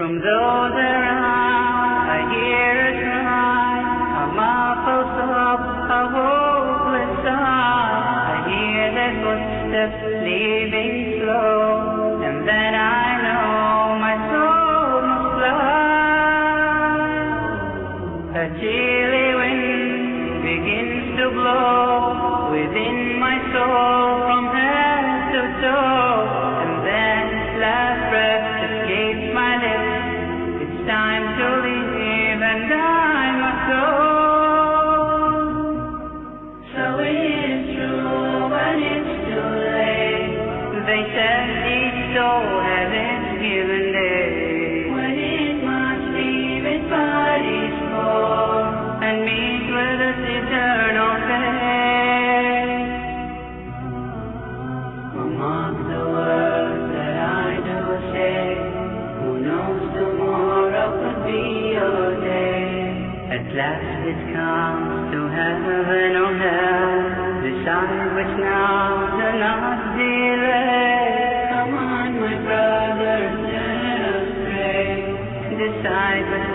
From those around, I hear a cry, a muffled sob, a hopeless sigh. I hear their footsteps leaving slow, and then I know my soul must fly. A chilly wind begins to blow within my soul from head to toe, and then last breath escapes my lips. It's time to leave and I must go. So it's true, but it's too late. They said each soul has its given day, when it must leave its body's core and meet with its eternal fate. Among the words that I do say, who knows tomorrow could be your day. At last it comes to heaven or hell, decide which now, do not delay. Come on, my brothers, let us pray, decide which